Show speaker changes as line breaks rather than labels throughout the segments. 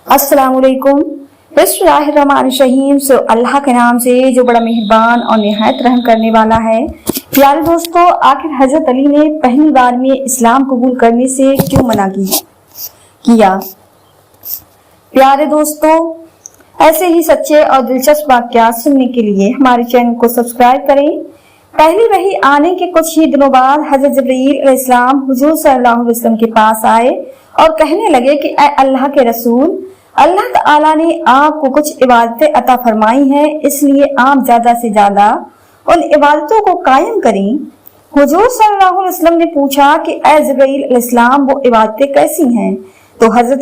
अस्सलाम वालेकुम। बिस्मिल्लाहिर्रहमानिर्रहीम। सो अल्लाह के नाम से जो बड़ा मेहरबान और निहायत रहम करने वाला है। प्यारे दोस्तों, आखिर हजरत अली ने पहली बार में इस्लाम कबूल करने से क्यों मना किया? प्यारे दोस्तों, ऐसे ही सच्चे और दिलचस्प वाक़यात सुनने के लिए हमारे चैनल को सब्सक्राइब करें। पहली वही आने के कुछ ही दिनों बाद हजरत जिब्रील अलैहिस्सलाम हुजूर सल्लल्लाहु अलैहि वसल्लम के पास आए और कहने लगे कि ऐ अल्लाह के रसूल, अल्लाह ताला ने आपको कुछ इबादतें अता फरमाई हैं, इसलिए आप ज्यादा से ज्यादा उन इबादतों को कायम करें। हुजूर सल्लल्लाहु अलैहि वसल्लम ने पूछा कि ऐ जिब्रील अलैहिस्सलाम, वो इबादतें कैसी हैं? तो हजरत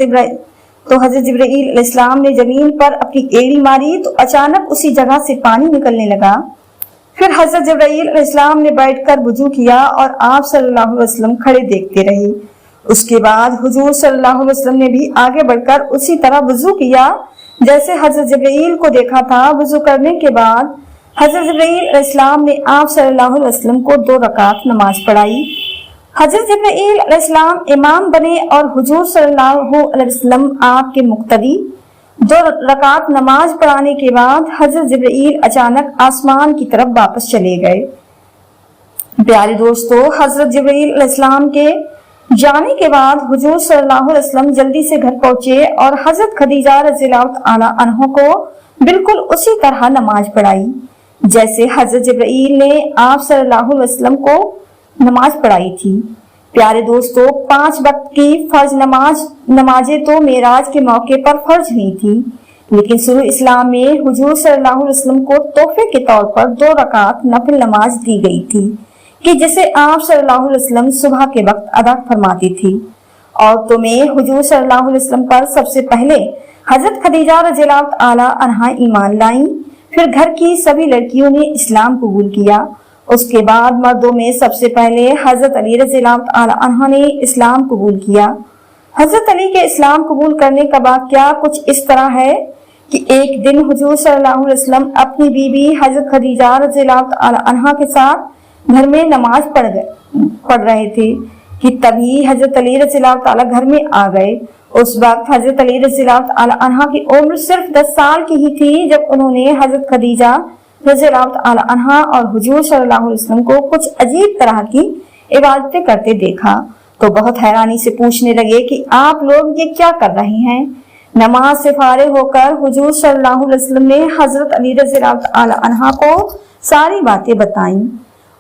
जिब्रील अलैहिस्सलाम ने जमीन पर अपनी एड़ी मारी तो अचानक उसी जगह से पानी निकलने लगा। फिर हजरत जिब्रील अलैहिस्सलाम ने बैठकर वुजू किया और आप सल्लल्लाहु अलैहि वसल्लम खड़े देखते रहे। उसके बाद हुजूर सल्लल्लाहु अलैहि वसल्लम ने भी आगे बढ़कर उसी तरह वुजू किया जैसे हजरत जिब्रील को देखा था। वुजू करने के बाद हजरत जिब्रील अलैहिस्सलाम ने आप सल्लल्लाहु अलैहि वसल्लम को 2 रकात नमाज पढ़ाई। हजरत जिब्रील अलैहिस्सलाम इमाम बने और हुजूर सल्लल्लाहु अलैहि वसल्लम आपके मुक्तदी। 2 रकात नमाज पढ़ाने के बाद हजरत जिब्रील अचानक आसमान की तरफ वापस चले गए। प्यारे दोस्तों, हजरत जिब्रील अलैहिस्सलाम के जाने के बाद हुजूर सल्लल्लाहु अलैहि वसल्लम जल्दी से घर पहुंचे और हजरत खदीजा रज़ियल्लाहु ताला अन्हा को बिल्कुल उसी तरह नमाज पढ़ाई जैसे हजरत जिब्रील ने आप सल्लल्लाहु अलैहि वसल्लम को नमाज पढ़ाई थी। प्यारे दोस्तों, 5 वक्त की फर्ज नमाजें तो मेराज के मौके पर फर्ज हुई थी, लेकिन शुरू इस्लाम में हुजूर सल्लल्लाहु अलैहि वसल्लम को तोहफे के तौर पर 2 रकात नफिल नमाज दी गई थी कि जिसे आप सल्लल्लाहु अलैहि वसल्लम सुबह के वक्त अदा फरमाती थी। औरतों में हुजूर सल्लल्लाहु अलैहि वसल्लम पर सबसे पहले हजरत खदीजा रज़ियल्लाहु ताला अन्हा ईमान लाई। फिर घर की सभी लड़कियों ने इस्लाम कबूल किया। उसके बाद मर्दों में सबसे पहले हजरत अली रज़ियल्लाहु ताला अन्हा ने इस्लाम कबूल किया। हजरत अली के इस्लाम कबूल करने का वाक़या कुछ इस तरह है कि एक दिन हुजूर सल्लल्लाहु अलैहि वसल्लम अपनी बीवी हजरत खदीजा रज़ियल्लाहु ताला अन्हा के साथ घर में नमाज पढ़ रहे थे कि तभी हजरत अली रज़ियल्लाहु ताला घर में आ गए। उस वक्त हजरत अली रज़ियल्लाहु ताला अन्हा की उम्र सिर्फ 10 साल की ही थी जब उन्होंने हजरत खदीजा रज़ियल्लाहु ताला अन्हा और हुजूर सल्लल्लाहु अलैहि वसल्लम को कुछ अजीब तरह की इबादतें करते देखा तो बहुत हैरानी से पूछने लगे कि आप लोग ये क्या कर रहे हैं? नमाज से फारिग होकर हुजूर सल्लल्लाहु अलैहि वसल्लम ने हजरत अली रज़ियल्लाहु ताला अन्हा को सारी बातें बताईं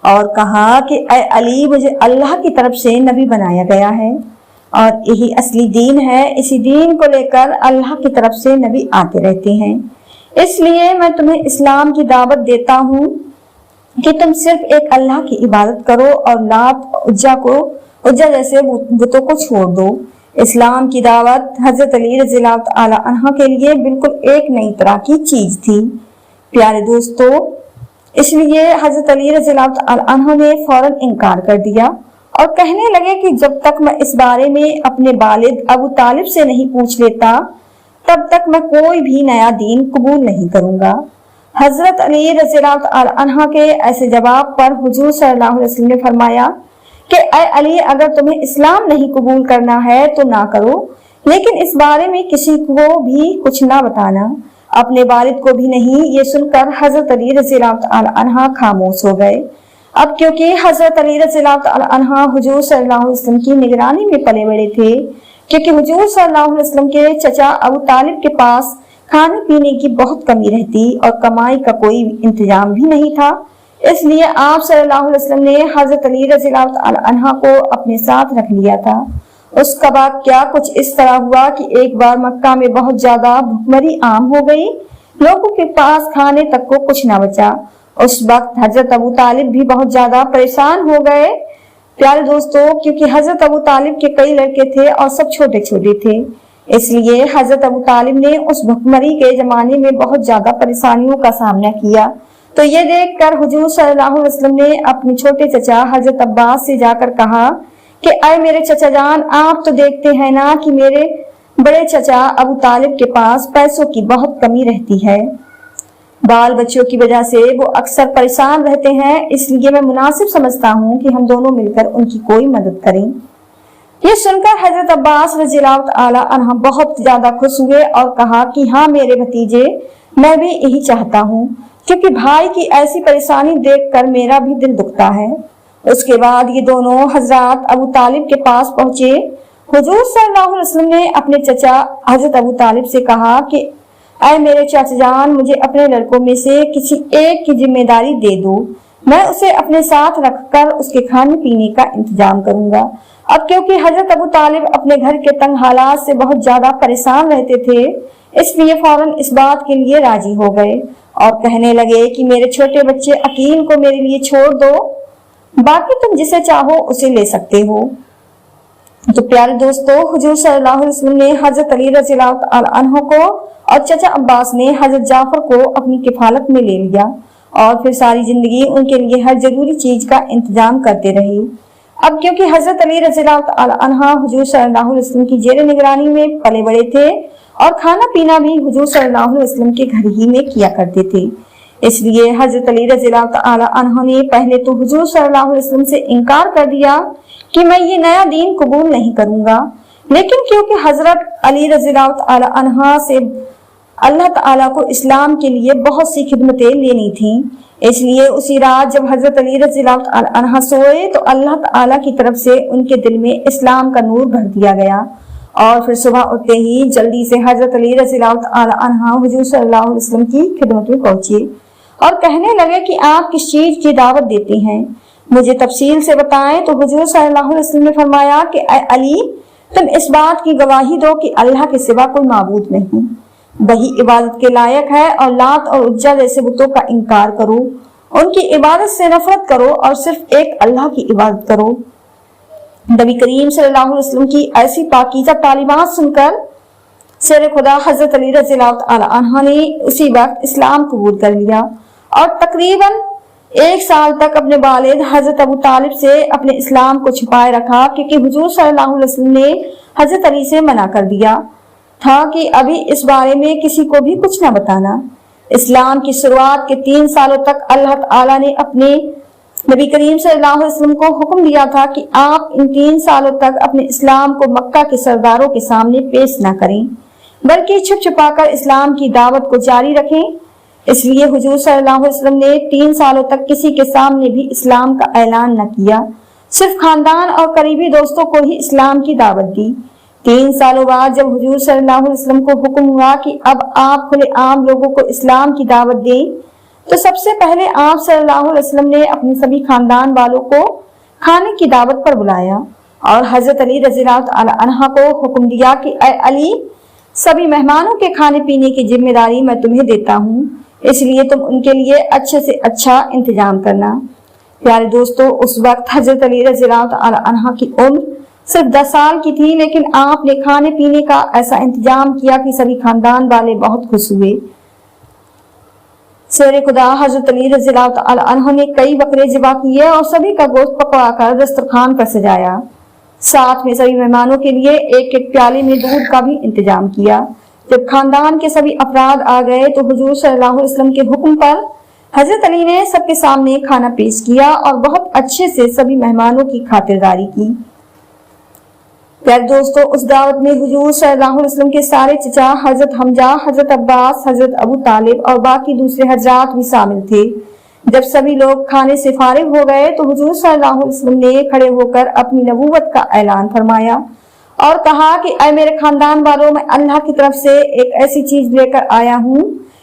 और कहा कि ऐ अली, मुझे अल्लाह की तरफ से नबी बनाया गया है और यही असली दीन है। इसी दीन को लेकर अल्लाह की तरफ से नबी आते रहते हैं, इसलिए मैं तुम्हें इस्लाम की दावत देता हूँ कि तुम सिर्फ एक अल्लाह की इबादत करो और लात उज्जा जैसे बुतों को छोड़ दो। इस्लाम की दावत हजरत अली रज़ियल्लाहु ताला अन्हा के लिए बिल्कुल एक नई तरह की चीज थी। प्यारे दोस्तों, इसलिए हजरत अली रज़ियल्लाहु ताला अन्हा ने फौरन इनकार कर दिया और कहने लगे कि जब तक मैं इस बारे में अपने वालिद अबू तालिब से नहीं पूछ लेता तब तक मैं कोई भी नया दीन कबूल नहीं करूंगा। हजरत अली रज़ियल्लाहु ताला अन्हा के ऐसे जवाब पर हुजूर सल्लल्लाहु अलैहि वसल्लम ने फरमाया कि ऐ अली, अगर तुम्हें इस्लाम नहीं कबूल करना है तो ना करो, लेकिन इस बारे में किसी को भी कुछ ना बताना, अपने वालिद को भी नहीं। ये सुनकर हजरत अली रज़ियल्लाहु ताला अन्हा खामोश हो गए। अब क्योंकि हजरत अली रज़ियल्लाहु ताला अन्हा हुजूर सल्लल्लाहु अलैहि वसल्लम की निगरानी में पले बड़े थे, क्योंकि हुजूर सल्लल्लाहु अलैहि वसल्लम के चचा अबू तालिब के पास खाने पीने की बहुत कमी रहती और कमाई का कोई इंतजाम भी नहीं था, इसलिए आप सल्लल्लाहु अलैहि वसल्लम ने हजरत अली रज़ियल्लाहु ताला अन्हा को अपने साथ रख लिया था। उसका वाक़या कुछ इस तरह हुआ कि एक बार मक्का में बहुत ज्यादा भुखमरी आम हो गई, लोगों के पास खाने तक को कुछ न बचा। उस वक्त हजरत अबू तालिब भी बहुत ज्यादा परेशान हो गए। प्यारे दोस्तों, क्योंकि हजरत अबू तालिब के कई लड़के थे और सब छोटे छोटे थे, इसलिए हजरत अबू तालिब ने उस भुखमरी के जमाने में बहुत ज्यादा परेशानियों का सामना किया। तो ये देखकर हुजूर सल्लल्लाहु अलैहि वसल्लम ने अपने छोटे चचा हजरत अब्बास से जाकर कहा कि ऐ मेरे चचा जान, आप तो देखते हैं ना कि मेरे बड़े चचा अबू तालिब के पास पैसों की बहुत कमी रहती है, बाल बच्चों की वजह से वो अक्सर परेशान रहते हैं, इसलिए मैं मुनासिब समझता हूँ कि हम दोनों मिलकर उनकी कोई मदद करें। یہ सुनकर हजरत अब्बास रज़ियल्लाहु ताला अन्हा बहुत ज्यादा खुश हुए और कहा कि हाँ मेरे भतीजे, मैं भी यही चाहता हूँ, क्योंकि भाई की ऐसी परेशानी देखकर मेरा भी दिल दुखता है। उसके बाद ये दोनों हजरत अबू तालिब के पास पहुंचे। हुजूर सल्लल्लाहु अलैहि वसल्लम ने अपने चचा हजरत अबू तालिब से कहा कि ऐ मेरे चाचा जान, मुझे अपने लड़कों में से किसी एक की जिम्मेदारी दे दो, मैं उसे अपने साथ रखकर उसके खाने पीने का इंतजाम करूंगा। अब क्योंकि हजरत अबू तालिब अपने घर के तंग हालात से बहुत ज्यादा परेशान रहते थे, इसलिए फौरन इस बात के लिए राजी हो गए और कहने लगे कि मेरे छोटे बच्चे अकील को मेरे लिए छोड़ दो, बाकी तुम जिसे चाहो उसे ले सकते हो। तो प्यारे दोस्तों, हुजूर सल्लल्लाहु अलैहि वसल्लम ने हजरत अली रज़ियल्लाहु ताला अन्हु को और चचा अब्बास ने हजरत जाफर को अपनी किफालत में ले लिया और फिर सारी जिंदगी उनके लिए हर जरूरी चीज का इंतजाम करते रहे। अब क्योंकि हजरत अली रज़ियल्लाहु ताला अन्हा हुजूर सल्लल्लाहु अलैहि वसल्लम की जेर निगरानी में पले बड़े थे और खाना पीना भी हुजूर सल्लल्लाहु अलैहि वसल्लम के घर ही में किया करते थे, इसलिए हजरत अली रज़ियल्लाहु ताला अन्हु ने पहले तो हुजूर सल्लल्लाहु अलैहि वसल्लम से इनकार कर दिया कि मैं ये नया दीन कबूल नहीं करूंगा। लेकिन क्योंकि हजरत अली रज़ियल्लाहु ताला अन्हा से अल्लाह ताला को इस्लाम के लिए बहुत सी खिदमतें लेनी थी, इसलिए उसी रात जब हजरत अली रज़ियल्लाहु ताला अन्हा सोए तो अल्लाह ताला की तरफ से उनके दिल में इस्लाम का नूर भर दिया गया और फिर सुबह उठते ही जल्दी से हजरत अली रज़ियल्लाहु ताला अन्हा हुजूर सल्लल्लाहु अलैहि वसल्लम की खिदमत में पहुंचे और कहने लगे कि आप किस चीज की दावत देते हैं, मुझे तफसील से बताएं। तो हुजूर सल्लल्लाहु अलैहि वसल्लम ने फरमाया कि अली, तुम इस बात की गवाही दो कि अल्लाह के सिवा कोई माबूद नहीं, वही इबादत के लायक है, और लात और उज्जा जैसे बुतों का इनकार करो, उनकी इबादत से नफरत करो और सिर्फ एक अल्लाह की इबादत करो। नबी करीम सल्लल्लाहु अलैहि वसल्लम की ऐसी पाकीज़ा तालीमात सुनकर शेर खुदा हजरत अली रज़ियल्लाहु ताला अन्हु ने उसी वक्त इस्लाम कबूल कर लिया और तकरीबन 1 साल तक अपने वालिद हजरत अबू तालिब से अपने इस्लाम को छुपाए रखा, क्योंकि हुजूर सल्लल्लाहु अलैहि वसल्लम ने हजरत अली से मना कर दिया था कि अभी इस बारे में किसी को भी कुछ न बताना। इस्लाम की शुरुआत के 3 सालों तक अल्लाह ताला ने अपने नबी करीम सल्लल्लाहु अलैहि वसल्लम को हुक्म दिया था कि आप इन 3 सालों तक अपने इस्लाम को मक्का के सरदारों के सामने पेश न करें, बल्कि छुप छुपाकर इस्लाम की दावत को जारी रखें। इसलिए हुजूर सल्लल्लाहु अलैहि वसल्लम ने 3 सालों तक किसी के सामने भी इस्लाम का ऐलान न किया, सिर्फ खानदान और करीबी दोस्तों को ही इस्लाम की दावत दी। 3 सालों बाद जब हुजूर सल्लल्लाहु अलैहि वसल्लम को हुक्म हुआ कि अब आप खुले आम लोगों को इस्लाम की दावत दें, तो सबसे पहले आप सल्लल्लाहु अलैहि वसल्लम ने अपने सभी खानदान वालों को खाने की दावत पर बुलाया और हजरत अली रज़ियल्लाहु ताला अन्हा को हुक्म दिया कि ऐ अली, सभी मेहमानों के खाने पीने की जिम्मेदारी मैं तुम्हें देता हूँ, इसलिए तुम उनके लिए अच्छे से अच्छा इंतजाम करना। प्यारे दोस्तों, उस वक्त हजरत अली रज़ियल्लाहु ताला अन्हा की उम्र सिर्फ 10 साल की थी, लेकिन आपने खाने पीने का ऐसा इंतजाम किया कि सभी खानदान वाले बहुत खुश हुए। शेर खुदा हजरत अली रज़ियल्लाहु ताला अन्हु ने कई बकरे ज़िबा किए और सभी का गोश्त पकवाकर दस्तरखान पर सजाया। साथ में सभी मेहमानों के लिए एक एक प्याले में दूध का भी इंतजाम किया। जब खानदान के सभी अफराद आ गए तो हुजूर सल्लल्लाहु अलैहि वसल्लम के हुक्म पर हजरत अली ने सबके सामने खाना पेश किया और बहुत अच्छे से सभी मेहमानों की खातिरदारी की। प्यारे दोस्तों, उस दावत में हुजूर सल्लल्लाहु अलैहि वसल्लम के सारे चचा हजरत हमजा, हजरत अब्बास, हजरत अबू तालिब और बाकी दूसरे हजरात भी शामिल थे। जब सभी लोग खाने से फारिग हो गए तो हुजूर सल्लल्लाहु अलैहि वसल्लम ने खड़े होकर अपनी नबूवत का ऐलान फरमाया और कहा कि ऐ मेरे खानदान वालों, मैं अल्लाह की तरफ से एक ऐसी चीज लेकर आया हूँ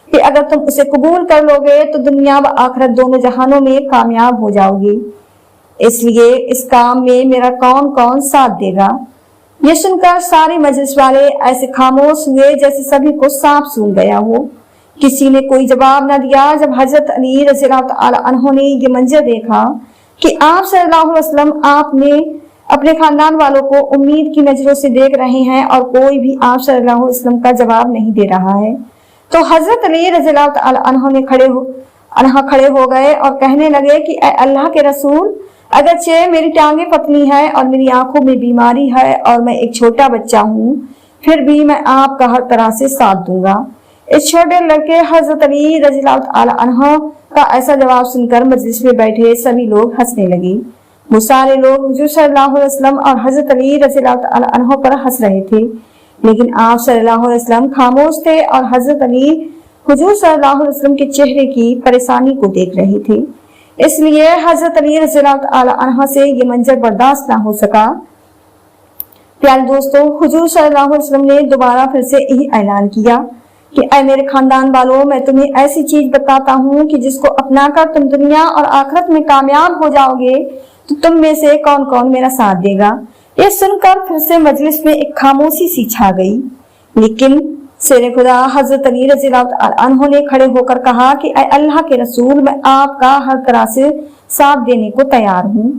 कि अगर तुम उसे कबूल कर लोगे तो दुनिया व आखिरत दोनों जहानों में कामयाब हो जाओगे। इसलिए इस काम में मेरा कौन कौन साथ देगा। ये सुनकर सारे मजलिस वाले ऐसे खामोश हुए जैसे सभी को सांप सूंघ गया हो। किसी ने कोई जवाब न दिया। जब हजरत अली रज़ियल्लाहु ताला अन्हु ने ये मंजर देखा कि आप सल्लल्लाहु अलैहि वसल्लम आपने अपने खानदान वालों को उम्मीद की नजरों से देख रहे हैं और कोई भी आप सल्लल्लाहु अलैहि वसल्लम का जवाब नहीं दे रहा है, तो हजरत अली रज़ियल्लाहु ताला अन्हु ने खड़े हो गए और कहने लगे कि ऐ अल्लाह के रसूल, अगरचे मेरी टांगे पतली है और मेरी आंखों में बीमारी है और मैं एक छोटा बच्चा हूँ, फिर भी मैं आपका हर तरह से साथ दूंगा। इस छोटे लड़के हजरत अली रज़ियल्लाहु ताला अन्हु का ऐसा जवाब सुनकर मजलिस में बैठे सभी लोग हंसने लगे। वो सारे लोग हुजूर सल्लल्लाहु अलैहि वसल्लम और हजरत अली रज़ियल्लाहु तआला अन्हु पर हंस रहे थे, लेकिन आप सल्लल्लाहु अलैहि वसल्लम खामोश थे और हजरत अली हुजूर सल्लल्लाहु अलैहि वसल्लम के चेहरे की परेशानी को देख रहे थे। इसलिए हजरत अली रज़ियल्लाहु तआला अन्हु से ये मंजर बर्दाश्त न हो सका। प्यारे दोस्तों, हुजूर सल्लल्लाहु अलैहि वसल्लम ने दोबारा फिर से यही ऐलान किया कि ऐ मेरे खानदान वालों, मैं तुम्हें ऐसी चीज बताता हूँ कि जिसको अपनाकर तुम दुनिया और आखिरत में कामयाब हो जाओगे, तो तुम में से कौन कौन मेरा साथ देगा। ये सुनकर फिर से मजलिस में एक खामोशी सी छा गई, लेकिन शेर खुदा हजरत अली रज़ियल्लाहु तआला अन्हु ने खड़े होकर कहा कि ऐ अल्लाह के रसूल, मैं आपका हर तरह से साथ देने को तैयार हूँ।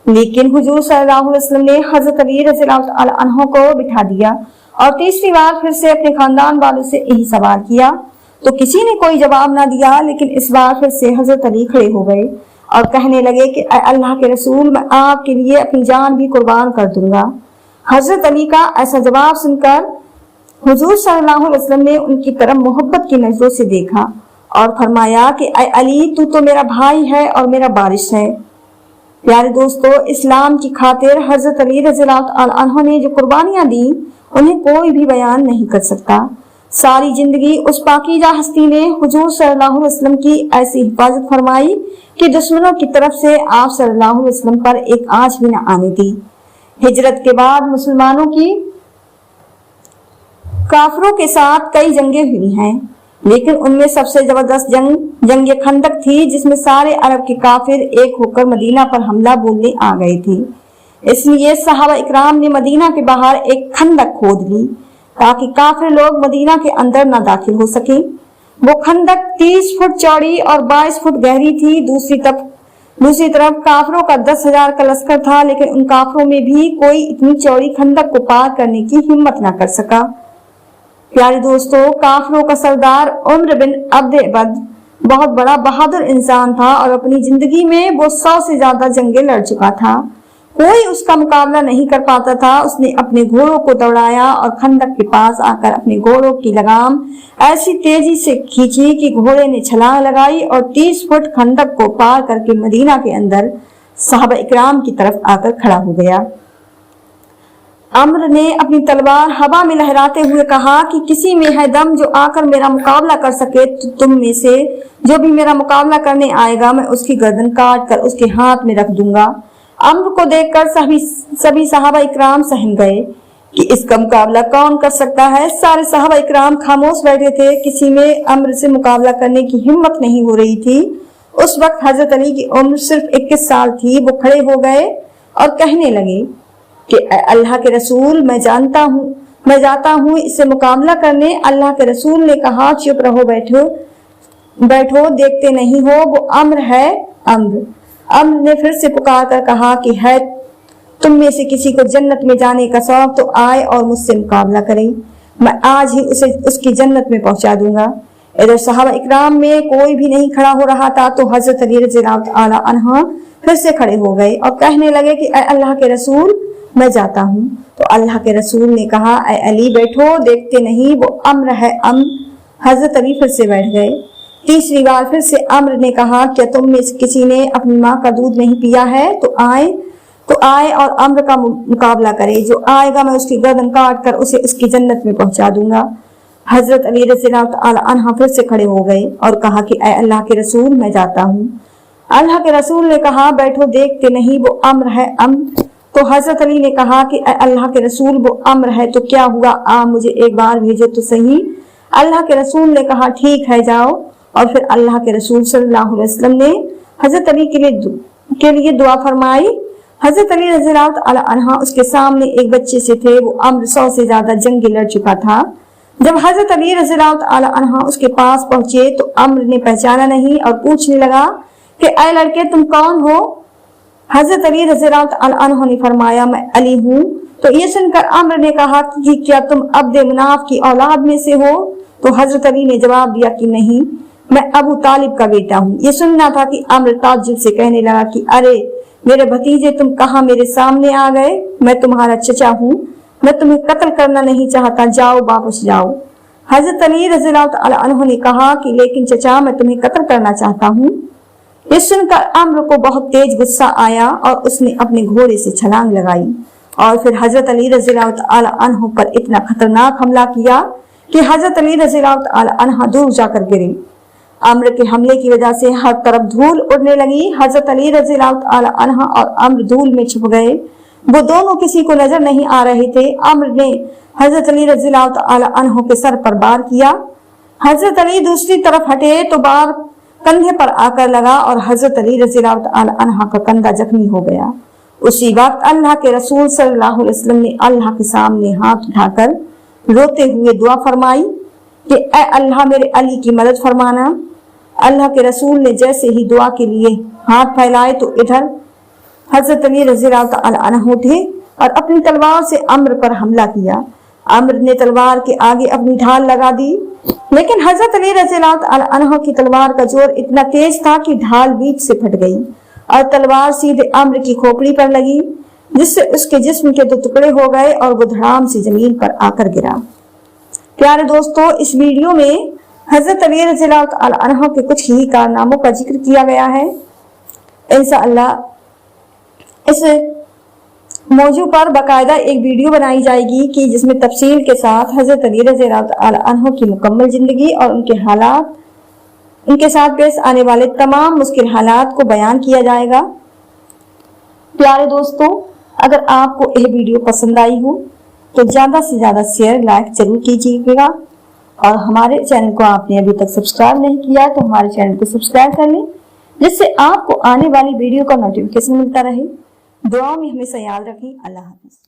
लेकिन हुजूर सल्लल्लाहु अलैहि वसल्लम ने हजरत अली रज़ियल्लाहु तआला अन्हु को बिठा दिया और तीसरी बार फिर से अपने खानदान वालों से यही सवाल किया, तो किसी ने कोई जवाब ना दिया। लेकिन इस बार फिर से हजरत अली खड़े हो गए और कहने लगे कि अल्लाह के रसूल, मैं आपके लिए अपनी जान भी कुर्बान कर दूंगा। हजरत अली का ऐसा जवाब सुनकर हुजूर सल्लल्लाहु अलैहि वसल्लम ने उनकी तरफ मोहब्बत की नजरों से देखा और फरमाया कि ऐ अली, तू तो मेरा भाई है और मेरा वारिस है। प्यारे दोस्तों, इस्लाम की खातिर हजरत अली रज़ियल्लाहु तआला अन्हु ने जो कुर्बानियां दी, उन्हें कोई भी बयान नहीं कर सकता। सारी जिंदगी उस पाकीज़ा हस्ती ने हुजूर सल्लल्लाहु अलैहि वसल्लम की ऐसी हिफाजत फरमाई कि दुश्मनों की तरफ से आप सल्लल्लाहु अलैहि वसल्लम पर एक आंच भी न आने दी। हिजरत के बाद मुसलमानों की काफिरों के साथ कई जंगें हुई हैं, लेकिन उनमें सबसे जबरदस्त जंग खंदक थी, जिसमें सारे अरब के काफिर एक होकर मदीना पर हमला बोलने आ गए थे। इसलिए सहाबा इकराम ने मदीना के बाहर एक खंदक खोद ली ताकि काफिर लोग मदीना के अंदर न दाखिल हो सके। वो खंदक 30 फुट चौड़ी और 22 फुट गहरी थी। दूसरी तरफ काफिरों का 10,000 का लश्कर था, लेकिन उन काफिरों में भी कोई इतनी चौड़ी खंदक को पार करने की हिम्मत न कर सका। प्यारे दोस्तों, काफिरों का सरदार उम्र बिन अब्द अबद बहुत बड़ा बहादुर इंसान था और अपनी जिंदगी में वो 100 से ज्यादा जंगें लड़ चुका था। कोई उसका मुकाबला नहीं कर पाता था। उसने अपने घोड़ों को दौड़ाया और खंदक के पास आकर अपने घोड़ों की लगाम ऐसी तेजी से खींची कि घोड़े ने छलांग लगाई और 30 फुट खंदक को पार करके मदीना के अंदर सहाबा इकराम की तरफ आकर खड़ा हो गया। अम्र ने अपनी तलवार हवा में लहराते हुए कहा कि किसी में है दम जो आकर मेरा मुकाबला कर सके, तो तुम में से जो भी मेरा मुकाबला करने आएगा, मैं उसकी गर्दन काट कर उसके हाथ में रख दूंगा। अम्र को देखकर सभी सहाबा इकराम सहम गए कि इसका मुकाबला कौन कर सकता है। सारे सहाबा इकराम खामोश बैठे थे, किसी में अम्र से मुकाबला करने की हिम्मत नहीं हो रही थी। उस वक्त हजरत अली की उम्र सिर्फ 21 साल थी। वो खड़े हो गए और कहने लगे कि अल्लाह के रसूल, मैं जाता हूँ इससे मुकाबला करने। अल्लाह के रसूल ने कहा, चुप रहो, बैठो, देखते नहीं हो वो अम्र है। अम्र ने फिर से पुकार कर कहा कि है तुम में से किसी को जन्नत में जाने का शौक, तो आए और मुझसे मुकाबला करे, मैं आज ही उसे उसकी जन्नत में पहुंचा दूंगा। इधर सहाबा इकराम में कोई भी नहीं खड़ा हो रहा था, तो हजरत अली रज़ियल्लाहु तआला अन्हु फिर से खड़े हो गए और कहने लगे कि अल्लाह के रसूल, मैं जाता हूँ। तो अल्लाह के रसूल ने कहा, ऐ अली बैठो, देखते नहीं वो अम्र है। हजरत अली फिर से बैठ गए। तीसरी बार फिर से अम्र ने कहा, क्या तुम में किसी ने अपनी माँ का दूध नहीं पिया है? तो आए और अम्र का मुकाबला करे। जो आएगा मैं उसकी गर्दन काट कर उसे उसकी जन्नत में पहुंचा दूंगा। हजरत अली रज़ियल्लाहु तआला अन्हु फिर से खड़े हो गए और कहा कि ऐ अल्लाह के रसूल, मैं जाता हूँ। अल्लाह के रसूल ने कहा, बैठो, देखते नहीं वो अम्र है। तो हजरत अली ने कहा कि अल्लाह के रसूल, वो अम्र है तो क्या हुआ, आप मुझे एक बार भेजो तो सही। अल्लाह के रसूल ने कहा, ठीक है, जाओ। और फिर अल्लाह के रसूल सल्लल्लाहु अलैहि वसल्लम ने हजरत अली के लिए दुआ फरमाई। हजरत अली रज़ियल्लाहु तआला अन्हु उसके सामने एक बच्चे से थे। वो अम्र 100 से ज्यादा जंग लड़ चुका था। जब हजरत अली रज़ियल्लाहु तआला अन्हु उसके पास पहुंचे तो अम्र ने पहचाना नहीं और पूछने लगा कि ऐ लड़के, तुम कौन हो? हजरत अली रज़ियल्लाहु तआला अन्हु ने फरमाया, मैं अली हूँ। तो ये सुनकर अम्र ने कहा कि क्या तुम अब्द मुनाफ की औलाद में से हो? तो हजरत अली ने जवाब दिया कि नहीं, मैं अबू तालिब का बेटा हूँ। ये सुनना था कि अम्र ताज्जुब से कहने लगा कि अरे मेरे भतीजे, तुम कहाँ मेरे सामने आ गए? मैं तुम्हारा चचा हूँ, मैं तुम्हें कत्ल करना नहीं चाहता, जाओ, वापस जाओ। हजरत अली रज़ियल्लाहु तआला अन्हु ने कहा कि लेकिन चचा, मैं तुम्हें कत्ल करना चाहता हूँ। ये सुनकर अम्र को बहुत तेज गुस्सा आया और उसने अपने घोड़े से छलांग लगाई और फिर हजरत अली रज़ियल्लाहु तआला अन्हु पर इतना खतरनाक हमला किया कि हजरत अली रज़ियल्लाहु तआला अन्हु दूर जाकर गिरे। अम्र के हमले की वजह से हर तरफ धूल उड़ने लगी। हजरत अली रज़ियल्लाहु तआला अन्हु और अम्र धूल में छुप गए। वो दोनों किसी को नजर नहीं आ रहे थे। अम्र ने हजरत अली रज़ियल्लाहु तआला अन्हु के सर पर वार किया। हजरत अली दूसरी तरफ हटे तो वार कंधे पर आकर लगा और हजरत अली रज़ियल्लाहु तआला अन्हु का कंधा जख्मी हो गया। उसी वक्त अल्लाह के रसूल सल्लल्लाहु अलैहि वसल्लम ने अल्लाह के सामने हाथ उठाकर रोते हुए दुआ फरमाई कि ऐ अल्लाह मेरे अली की मदद फरमाना। अल्लाह के रसूल ने जैसे ही दुआ के लिए हाथ फैलाए तो इधर हजरत अली रज़ियल्लाहु तआला अन्हु उठे और अपनी तलवार से अम्र पर हमला किया। अम्र ने तलवार के आगे अपनी ढाल लगा दी, लेकिन हजरत अली रज़ियल्लाहु तआला अन्हु की तलवार का जोर इतना तेज था कि ढाल बीच से फट गई और तलवार सीधे अम्र की खोपड़ी पर लगी, जिससे उसके जिस्म के 2 टुकड़े हो गए और वो धड़ाम से जमीन पर आकर गिरा। प्यारे दोस्तों, इस वीडियो में हजरत अली रज़ियल्लाहु तआला अन्हु के कुछ ही कारनामों का जिक्र किया गया है। इंशाअल्लाह इस मौजू पर बाकायदा एक वीडियो बनाई जाएगी कि जिसमें तफसील के साथ हजरत अली रज़ियल्लाहु तआला अन्हु की मुकम्मल जिंदगी और उनके हालात, उनके साथ पेश आने वाले तमाम मुश्किल हालात को बयान किया जाएगा। प्यारे दोस्तों, अगर आपको यह वीडियो पसंद आई हो तो ज्यादा से ज्यादा शेयर लाइक जरूर कीजिएगा और हमारे चैनल को आपने अभी तक सब्सक्राइब नहीं किया तो हमारे चैनल को सब्सक्राइब कर लें, जिससे आपको आने वाली वीडियो का नोटिफिकेशन मिलता रहे। दुआ में हमेशा याद रखें। अल्लाह हाफ़िज़।